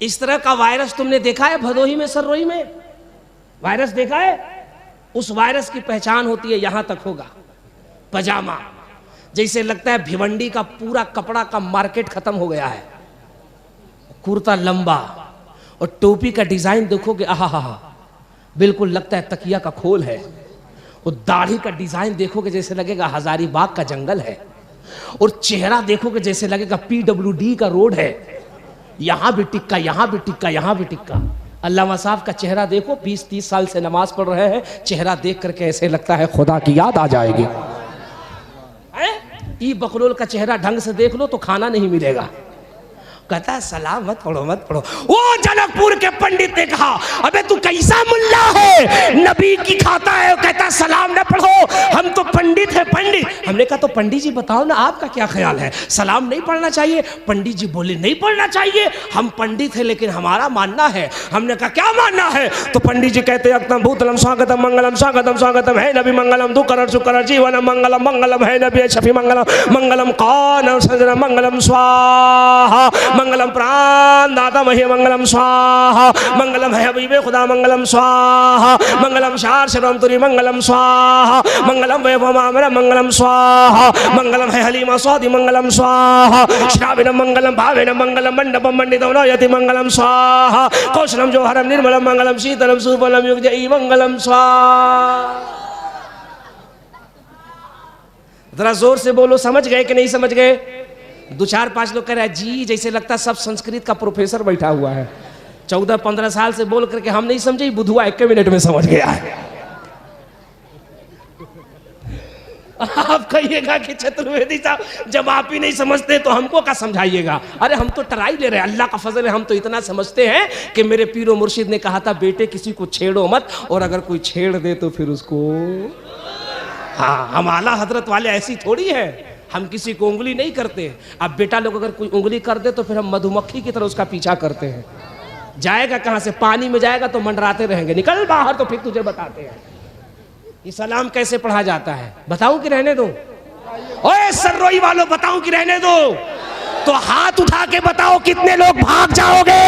इस तरह का वायरस तुमने देखा है भदोही में, सररोही में वायरस देखा है? उस वायरस की पहचान होती है, यहां तक होगा पजामा, जैसे लगता है भिवंडी का पूरा कपड़ा का मार्केट खत्म हो गया है, कुर्ता लंबा और टोपी का डिजाइन देखोगे आहा, बिल्कुल लगता है तकिया का खोल है। और दाढ़ी का डिजाइन देखोगे जैसे लगेगा हजारीबाग का जंगल है। और चेहरा देखोगे जैसे लगेगा PWD का रोड है, यहां भी टिक्का, यहां भी टिक्का, यहां भी टिक्का। अल्लामा साहब का चेहरा देखो, 20-30 साल से नमाज पढ़ रहे हैं, चेहरा देख करके ऐसे लगता है खुदा की याद आ जाएगी। ई बकलोल का चेहरा ढंग से देख लो तो खाना नहीं मिलेगा। कहता है सलाम मत पढ़ो, मत पढ़ो। वो जनकपुर के पंडित ने कहा अबे तू कैसा मुल्ला है, नबी की खाता है, कहता है सलाम न पढ़ो, हम तो पंडित है पंडित। हमने कहा तो पंडित जी बताओ ना आपका क्या ख्याल है, सलाम नहीं पढ़ना चाहिए? पंडित जी बोले नहीं पढ़ना चाहिए, हम पंडित है लेकिन हमारा मानना है। हमने कहा क्या मानना है? तो पंडित जी कहते अक्तम भूतलम स्वागतम मंगलम स्वागतम स्वागतम है नबी मंगलम दुकरण सुकरण जीवनम मंगलम मंगलम है नबी शफी मंगलम मंगलम कानम सजनम मंगलम स्वाहा मंगलम प्राण दाता महे मंगलम स्वाहा मंगलम है हबीबे खुदा मंगलम स्वाहा मंगलम शार शरम तुरी मंगलम स्वाहा मंगलम वैभवमामर मंगलम स्वाहा मंगलम है हलीमा स्वादि मंगलम स्वाहा श्राविनम मंगलम भावेन मंगलम मंडपम मंडितम नयति मंगलम स्वाहा कौशलम जोहरम निर्मलम मंगलम शीतलम सुबलम युगजयी मंगलम स्वाहा। जरा जोर से बोलो, समझ गए कि नहीं समझ गए? 2-4-5 लोग कह रहे हैं जी जैसे लगता है सब संस्कृत का प्रोफेसर बैठा हुआ है। 14-15 साल से बोल करके हम नहीं समझे, बुधुआ 1 मिनट में समझ गया है। आप कहिएगा कि चतुर्वेदी साहब जब आप ही नहीं समझते तो हमको क्या समझाइएगा? अरे हम तो ट्राई ले रहे हैं, अल्लाह का फजल है, हम तो इतना समझते हैं कि मेरे पीरो मुर्शिद ने कहा था बेटे किसी को छेड़ो मत, और अगर कोई छेड़ दे तो फिर उसको। हाँ, हम आला हजरत वाले ऐसी थोड़ी है, हम किसी को उंगली नहीं करते। अब बेटा लोग अगर कोई उंगली कर दे तो फिर हम मधुमक्खी की तरह उसका पीछा करते हैं। जाएगा कहां से? पानी में जाएगा तो मंडराते रहेंगे, निकल बाहर तो फिर तुझे बताते हैं कि सलाम कैसे पढ़ा जाता है। बताऊं कि रहने दो? ओए सररोई वालों, बताऊं कि रहने दो? तो हाथ उठा के बताओ कितने लोग भाग जाओगे?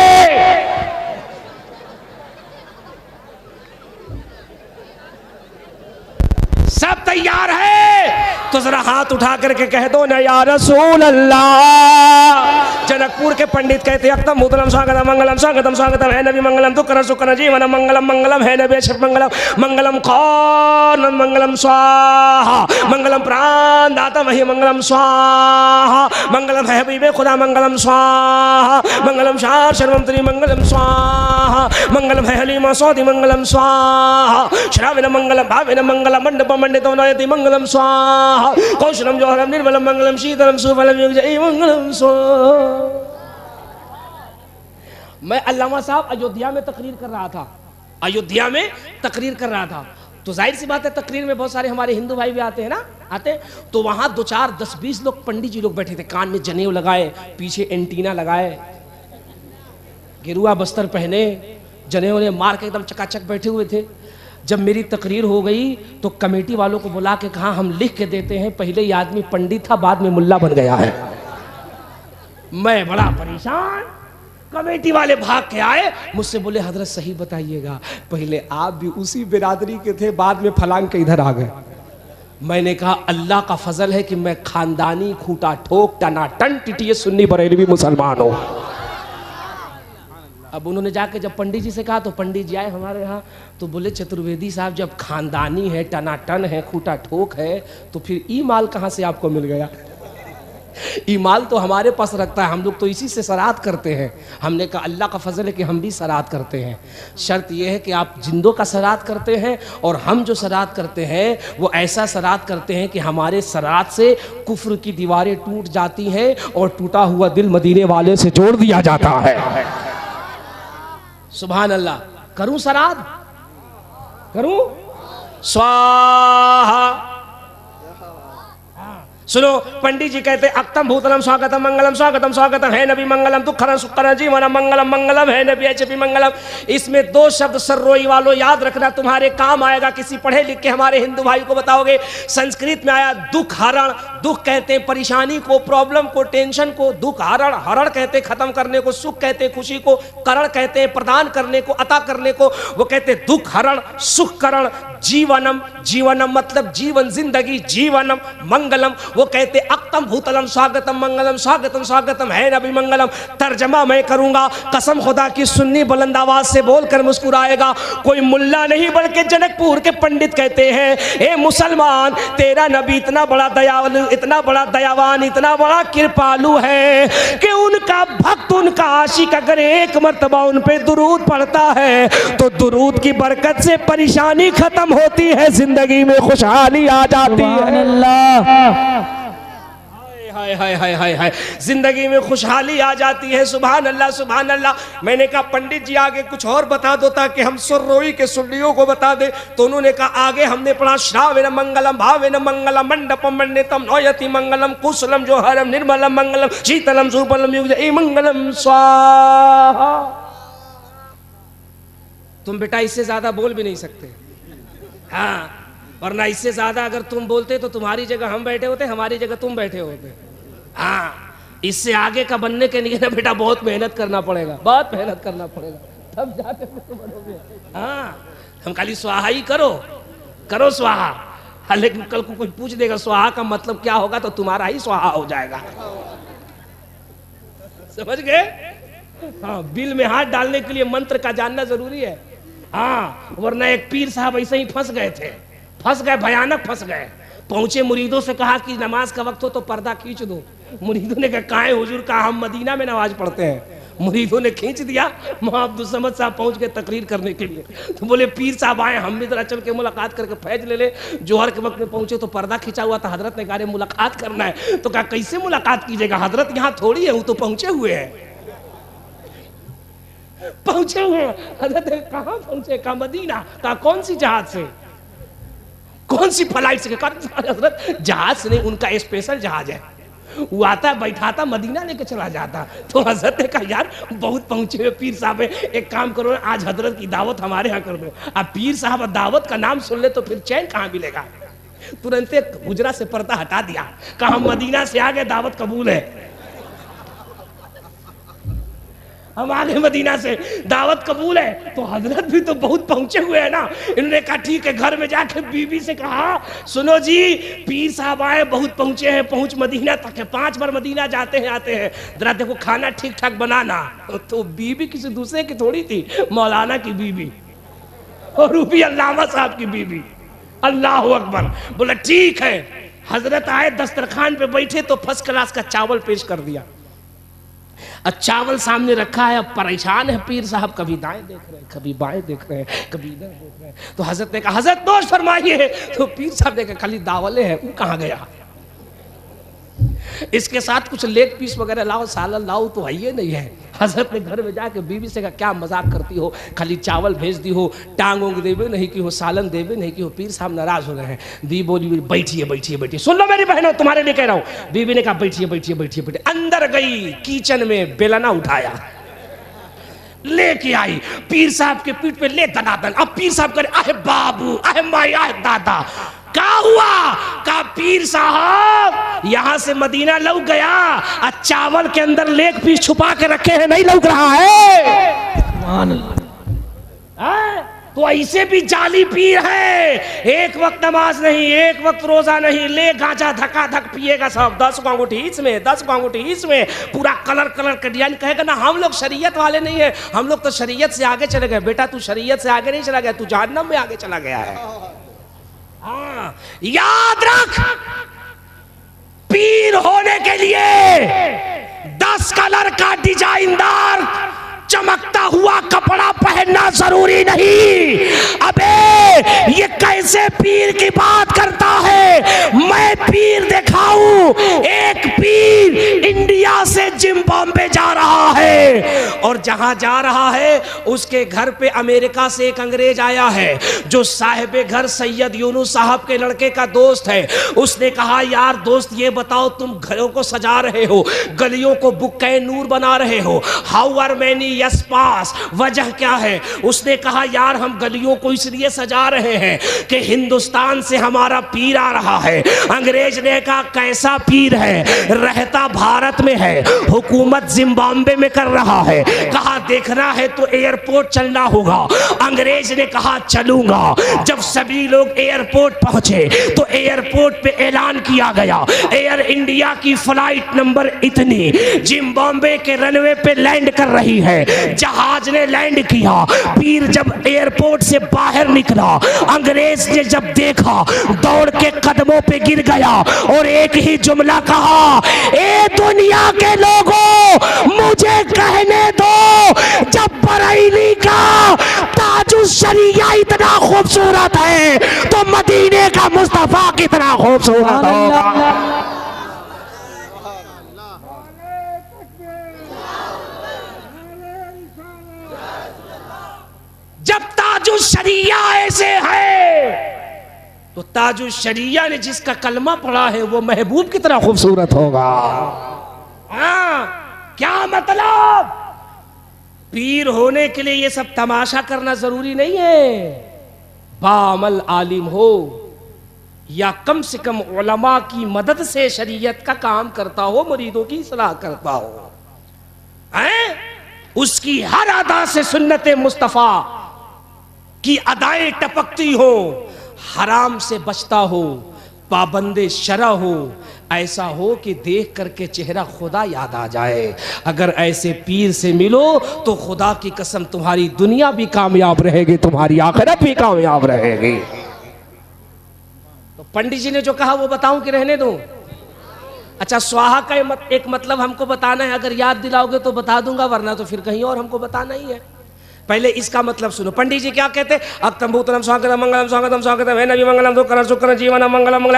सब तैयार है तो जरा हाथ उठा करके कह दो ना या रसूल अल्लाह। जनकपुर के पंडित कहते अक्तम भूतलम स्वागतम मंगलम स्वागतम स्वागतम है नबी मंगलम दुकरण सुकरण जीवनम मंगलम मंगलम है नबी शफ मंगलम मंगलम कानम मंगलम स्वाहा मंगलम प्राण दाता मही मंगलम स्वाहा मंगलम है हबीबे खुदा मंगलम स्वाहा मंगलम शार शर्वम तुरी मंगलम स्वाहा मंगलम है हलीमा सौदी मंगलम स्वाहा श्राविन मंगलम भाविन मंगलम मंडपम मंडितो नयति मंगलम स्वाहा कौशलम जोहरम निर्मलम मंगलम शीतलम सुबलम युगजयी मंगलम स्वाहा। मैं अल्लामा साहब अयोध्या में तकरीर कर रहा था, अयोध्या में तकरीर कर रहा था, तो जाहिर सी बात है तकरीर में बहुत सारे हमारे हिंदू भाई भी आते हैं ना, आते। तो वहां 2-4 10-20 लोग पंडित जी लोग बैठे थे, कान में जनेऊ लगाए, पीछे एंटीना लगाए, गेरुआ बस्तर पहने, जनेऊ ने मार के एकदम चकाचक बैठे हुए थे। जब मेरी तकरीर हो गई तो कमेटी वालों को बुला के कहा हम लिख के देते हैं, पहले ये आदमी पंडित था बाद में मुल्ला बन गया है। मैं बड़ा परेशान, कमेटी वाले भाग के आए, मुझसे बोले हजरत सही बताइएगा, पहले आप भी उसी बिरादरी के थे, बाद में फलांग के इधर आ गए। मैंने कहा अल्लाह का फजल है कि मैं खानदानी खूंटा ठोक टनाटन टिटिए सुन्नी बरेलवी मुसलमान हूं। अब उन्होंने जाके जब पंडित जी से कहा तो पंडित जी आए हमारे यहाँ, तो बोले चतुर्वेदी साहब जब खानदानी है, टनाटन है, खूंटा ठोक है, तो फिर ई माल कहाँ से आपको मिल गया? ई माल तो हमारे पास रखता है, हम लोग तो इसी से सराद करते हैं। हमने कहा अल्लाह का फजल है कि हम भी सराद करते हैं, शर्त यह है कि आप जिंदों का सराद करते हैं, और हम जो सराद करते हैं वो ऐसा सराद करते हैं कि हमारे सराद से कुफ्र की दीवारें टूट जाती हैं और टूटा हुआ दिल मदीने वाले से जोड़ दिया जाता है। सुभान अल्लाह। करूं सराद? करूं? स्वाहा। सुनो, पंडित जी कहते अक्तम भूतलम स्वागतम मंगलम स्वागतम स्वागतम है नबी मंगलम दुखरम सुखरम जीवनम मंगलम मंगलम है नबी एचपी मंगलम। इसमें दो शब्द सर्रोई वालों याद रखना, तुम्हारे काम आएगा। किसी पढ़े लिखे हमारे हिंदू भाई को बताओगे, संस्कृत में आया दुख हरण। दुख कहते हैं परेशानी को, प्रॉब्लम को, टेंशन को। दुख हरण, हरण कहते हैं खत्म करने को, सुख कहते हैं खुशी को, करण कहते हैं प्रदान करने को, अता करने को। वो कहते हैं दुख हरण, सुख करण, जीवनम। जीवनम मतलब जीवन, जिंदगी, जीवनम मंगलम। वो कहते अक्तम भूतलम स्वागतम मंगलम स्वागतम स्वागतम है नबी मंगलम। तर्जमा मैं करूंगा, कसम खुदा की सुन्नी बुलंद आवाज से बोलकर मुस्कुराएगा। कोई मुल्ला नहीं बल्कि जनकपुर के पंडित कहते हैं, ए मुसलमान, तेरा नबी इतना बड़ा दयालु, इतना बड़ा दयावान, इतना बड़ा कृपालु है कि उनका भक्त, उनका आशिक अगर एक मर्तबा उन पे दुरूद पढ़ता है तो दुरूद की बरकत से परेशानी खत्म होती है, जिंदगी में खुशहाली आ जाती है। हाय हाय हाय हाय हाय, जिंदगी में खुशहाली आ जाती है। सुभान अल्लाह सुभान अल्लाह। मैंने कहा पंडित जी आगे कुछ और बता दो ताकि हम सुर्रोई के सुन्नियों को बता दे। तो उन्होंने कहा आगे हमने पढ़ा श्रावेन मंगलम भावेन मंगलम मंडपम मंडितम नौयति मंगलम कुशलम जोहरम निर्मलम मंगलम शीतलम सुबलम युगजई मंगलम स्वाहा। तुम बेटा इससे ज्यादा बोल भी नहीं सकते, हाँ, वरना इससे ज्यादा अगर तुम बोलते तो तुम्हारी जगह हम बैठे होते, हमारी जगह तुम बैठे होते। हाँ, इससे आगे का बनने के लिए ना बेटा बहुत मेहनत करना पड़ेगा, बहुत मेहनत करना पड़ेगा, तब जाके तो बनोगे। हाँ, हम खाली स्वाहा ही करो, करो स्वाहा। हाँ, लेकिन कल को कोई पूछ देगा स्वाहा का मतलब क्या होगा तो तुम्हारा ही स्वाहा हो जाएगा, समझ गए? हाँ, बिल में हाथ डालने के लिए मंत्र का जानना जरूरी है। हाँ, वरना एक पीर साहब ऐसे ही फंस गए थे, फंस गए, भयानक फंस गए। पहुंचे, मुरीदों से कहा कि नमाज का वक्त हो तो पर्दा खींच दो। मुरीदों ने कहा काहे हुजूर, कहा हम मदीना में नमाज पढ़ते हैं। मुरीदों ने खींच दिया। वहां अब्दुल समद साहब पहुंच गए तकरीर करने के लिए, तो बोले पीर साहब आए, हम भी जरा चल के मुलाकात करके फैज ले ले। जोहर के वक्त में पहुंचे तो पर्दा खिंचा हुआ था। हजरत ने कहा मुलाकात करना है, तो कहा कैसे मुलाकात कीजिएगा, हजरत यहाँ थोड़ी है, वो तो पहुंचे हुए हैं, पहुंचे हुए हैं। हजरत कहाँ पहुंचे, कहा मदीना। कहा कौन सी जहाज से, कौन सी फ्लाइट से? हजरत जहाज से नहीं, उनका स्पेशल जहाज है, वो आता बैठाता मदीना लेके चला जाता। तो हजरत ने कहा यार बहुत पहुंचे हुए पीर साहब है, एक काम करो आज हजरत की दावत हमारे यहाँ कर दो। अब पीर साहब दावत का नाम सुन ले तो फिर चैन कहाँ मिलेगा। तुरंत गुजरा से पर्दा हटा दिया, कहा हम मदीना से आ गए, दावत कबूल है, हम आगे मदीना से, दावत कबूल है। तो हजरत भी तो बहुत पहुंचे हुए हैं ना। इन्होंने कहा ठीक है, घर में जाके बीबी से कहा सुनो जी पीर साहब आए, बहुत पहुंचे हैं, पहुंच मदीना तक है, 5 बार मदीना जाते हैं आते हैं, जरा देखो खाना ठीक ठाक बनाना। तो बीबी किसी दूसरे की थोड़ी थी, मौलाना की बीबी, और वो भी अल्लामा साहब की बीबी। अल्लाह अकबर। बोला ठीक है। हजरत आए, दस्तरखान पे बैठे तो फर्स्ट क्लास का चावल पेश कर दिया। चावल सामने रखा है, अब परेशान है पीर साहब, कभी दाएं देख रहे हैं, कभी बाएं देख रहे हैं, कभी इधर देख रहे हैं। तो हजरत ने कहा हजरत नोश फरमाइए। तो पीर साहब ने कहा खाली दावले हैं, वो कहाँ गया, इसके साथ कुछ लेग पीस वगैरह लाओ, सालन लाओ, तो है ये नहीं है। हजरत ने घर में जाके बीवी से कहा क्या मजाक करती हो, खाली चावल भेज दी हो, टांग ओंग देवे नहीं की हो, सालन देवे नहीं की हो। पीर साहब नाराज हो रहे हैं। बीवी बोली बैठिए बैठिए बैठिए, सुन लो मेरी बहनों तुम्हारे लिए कह रहा हूं। बीवी ने कहा बैठिए बैठिए बैठिए बैठिए। अंदर गई, किचन में बेलना उठाया, लेके आई, पीर साहब के पीठ पे ले दनादन। अब पीर साहब करे आहे बाबू, आहे माई, आहे दादा। क्या हुआ? का पीर साहब यहां से मदीना लौट गया, और चावल के अंदर लेग पीस छुपा के रखे हैं, नहीं लौट रहा है। तो ऐसे भी जाली पीर है, एक वक्त नमाज नहीं, एक वक्त रोजा नहीं, ले गांजा धक्का धक पिएगा सब, 10 को अंगूठी इसमें, 10 को अंगूठी इसमें, पूरा कलर कलर का डिजाइन। कहेगा ना हम लोग शरीयत वाले नहीं है, हम लोग तो शरीयत से आगे चले गए। बेटा तू शरीयत से आगे नहीं चला गया, तू जहन्नम में आगे चला गया है। हाँ, याद रख, पीर होने के लिए 10 कलर का डिजाइनदार चमकता हुआ कपड़ा पहनना जरूरी नहीं। अबे ये कैसे पीर की बात करता है? मैं पीर दिखाऊं। एक पीर इंडिया से जिम्बाब्वे जा रहा है, और जहां जा रहा है उसके घर पे अमेरिका से एक अंग्रेज आया है जो साहिबे घर सैयद यूनुस साहब के लड़के का दोस्त है। उसने कहा यार दोस्त ये बताओ तुम घरों को सजा रहे हो, गलियों को बुक्के नूर बना रहे हो, हाउ आर मैनी यस पास, वजह क्या है? उसने कहा यार हम गलियों को इसलिए सजा रहे हैं कि हिंदुस्तान से हमारा पीर आ रहा है। अंग्रेज ने कहा कैसा पीर है? रहता भारत में है, हुकूमत जिम्बाब्वे में कर रहा है। कहा देखना है तो एयरपोर्ट चलना होगा। अंग्रेज ने कहा चलूंगा। जब सभी लोग एयरपोर्ट पहुंचे तो एयरपोर्ट पे ऐलान किया गया एयर इंडिया की फ्लाइट नंबर इतनी जिम्बाब्वे के रनवे पे लैंड कर रही है। जहाज ने लैंड किया, पीर जब एयरपोर्ट से बाहर निकला, अंग्रेज ने जब देखा दौड़ के कदमों पे गिर गया और एक ही जुमला कहा, ए दुनिया के लोगों मुझे कहने दो, जब बरेली का ताजुश शरिया इतना खूबसूरत है तो मदीने का मुस्तफा कितना खूबसूरत होगा। जब ताजुश शरिया ऐसे है तो ताजुश शरिया ने जिसका कलमा पढ़ा है वो महबूब कितना खूबसूरत होगा। क्या मतलब? पीर होने के लिए ये सब तमाशा करना जरूरी नहीं है। बाअमल आलिम हो या कम से कम उलमा की मदद से शरीयत का काम करता हो, मुरीदों की सलाह करता हो, उसकी हर अदा से सुन्नत मुस्तफा की अदाएं टपकती हो, हराम से बचता हो, पाबंदे शरा हो, ऐसा हो कि देख करके चेहरा खुदा याद आ जाए। अगर ऐसे पीर से मिलो तो खुदा की कसम तुम्हारी दुनिया भी कामयाब रहेगी, तुम्हारी आखिरत भी कामयाब रहेगी। तो पंडित जी ने जो कहा वो बताऊं कि रहने दूं? अच्छा, स्वाहा का एक मतलब हमको बताना है, अगर याद दिलाओगे तो बता दूंगा, वरना तो फिर कहीं और हमको बताना ही है। पहले इसका मतलब सुनो। पंडित जी क्या कहते? अक्तंभूतनम स्वागतम मंगलम स्वागतम स्वागतम है नबी मंगलम दो कर शुक्र जीवन मंगलम मंगल।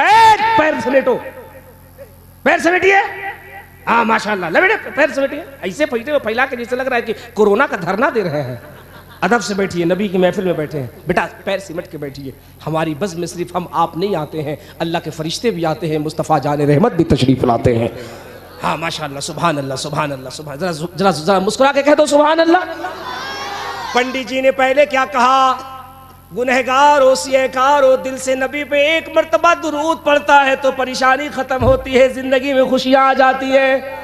पैर समेटो, पैर समेटिए। हाँ माशाल्लाह, ले बेटे पैर समेटिए। ऐसे फैला के जैसे लग रहा है कि कोरोना का धरना दे रहे हैं। अदब से बैठिए, नबी की महफिल में बैठे हैं। बेटा पैर सिमट के बैठिए। हमारी बज़ में सिर्फ हम आप नहीं आते हैं, अल्लाह के फरिश्ते भी आते हैं, मुस्तफ़ा जाने रहमत भी तशरीफ लाते हैं। हाँ माशाल्लाह, सुभान अल्लाह सुभान अल्लाह सुभान। जरा जरा मुस्कुरा के कह दो सुभान अल्लाह। पंडित जी ने पहले क्या कहा? गुनहगार हो, सियकार हो, दिल से नबी पे एक मर्तबा दुरूद पड़ता है तो परेशानी खत्म होती है, जिंदगी में खुशियां आ जाती है।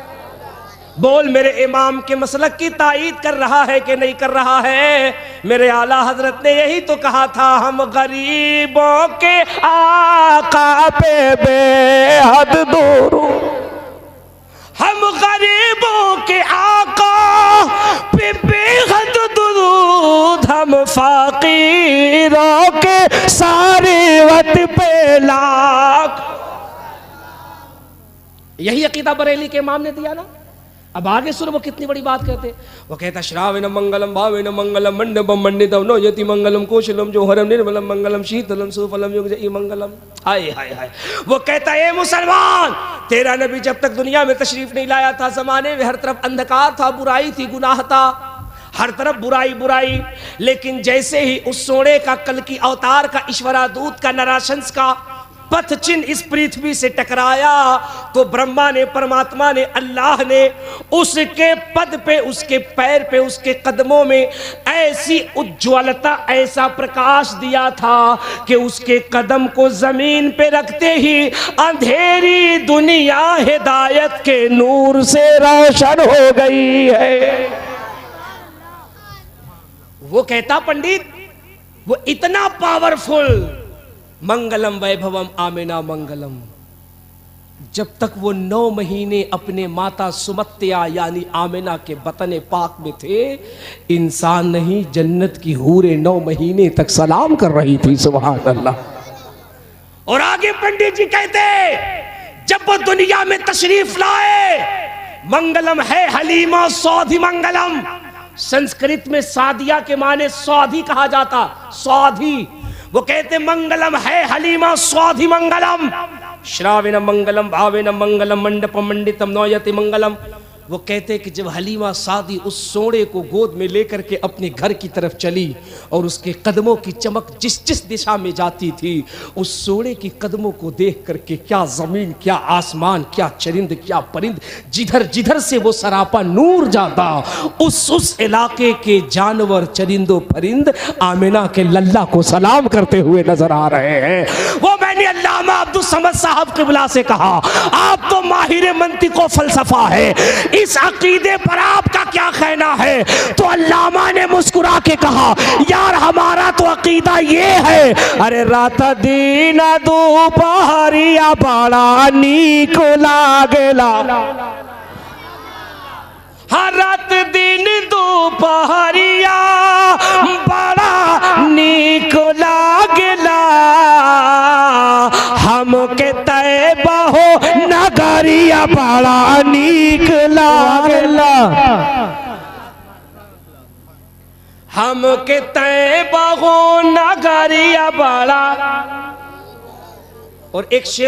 बोल मेरे इमाम के मसलक की तायीद कर रहा है कि नहीं कर रहा है? मेरे आला हजरत ने यही तो कहा था, हम गरीबों के आका पे बेहद दूर, हम गरीबों के आका पे बेहद दुरूद, हम फाकीरों के सारे वत पे लाख। यही अकीदा बरेली के इमाम ने दिया ना। अब आगे सुनो वो कितनी बड़ी बात कहते। वो कहता श्रावण मंगलम भावेन मंगलम मंडपम मंडितम नोयति मंगलम कौशलम जोहरम निर्मलम मंगलम शीतलम सुफलम युगजई मंगलम। हाय हाय हाय। वो कहता है मुसलमान, तेरा नबी जब तक दुनिया में तशरीफ नहीं लाया था, जमाने में हर तरफ अंधकार था, बुराई थी, गुनाह था, हर तरफ बुराई बुराई। लेकिन जैसे ही उस सोने का कल की अवतार का ईश्वरा दूत का नराशंस का पथ चिन्ह इस पृथ्वी से टकराया तो ब्रह्मा ने, परमात्मा ने, अल्लाह ने उसके पद पे, उसके पैर पे, उसके कदमों में ऐसी उज्ज्वलता, ऐसा प्रकाश दिया था कि उसके कदम को जमीन पे रखते ही अंधेरी दुनिया हिदायत के नूर से रोशन हो गई है। वो कहता पंडित, वो इतना पावरफुल, मंगलम वैभवम आमिना मंगलम, जब तक वो 9 महीने अपने माता सुमत्या यानी आमिना के बतन पाक में थे, इंसान नहीं जन्नत की हूरें 9 महीने तक सलाम कर रही थी। सुभान अल्लाह। और आगे पंडित जी कहते, जब वो दुनिया में तशरीफ लाए, मंगलम है हलीमा सौधी मंगलम। संस्कृत में सादिया के माने सौधी कहा जाता, सौधी। वो कहते मंगलम है हलीमा स्वाधि मंगलम, श्राविन मंगलम भावेन मंगलम मंडपम मंडितम नोयति मंगलम। वो कहते कि जब हलीमा सादी उस सोने को गोद में लेकर के अपने घर की तरफ चली और उसके कदमों की चमक जिस जिस दिशा में जाती थी, उस सोने की कदमों को देख करके क्या ज़मीन, क्या आसमान, क्या चरिंद, क्या परिंद, जिधर जिधर से वो सरापा नूर जाता, उस इलाके के जानवर, चरिंदो परिंद आमिना के लल्ला को सलाम करते हुए नजर आ रहे हैं। वो मैंने अल्लामा अब्दुल समद साहब क़िबला से कहा, आप तो माहिर मंतिक व फलसफा है, इस अकीदे पर आपका क्या कहना है? तो अल्लामा ने मुस्कुरा के कहा, यार हमारा तो अकीदा ये है, अरे रात दिन दोपहरिया बड़ा नीक लागेला, हर रात दिन दोपहरिया बड़ा नीक लागेला, हमके तय बहो नगरिया बड़ा नीक लागेला, हमके तय बहो नगरिया बड़ा। और एक शेर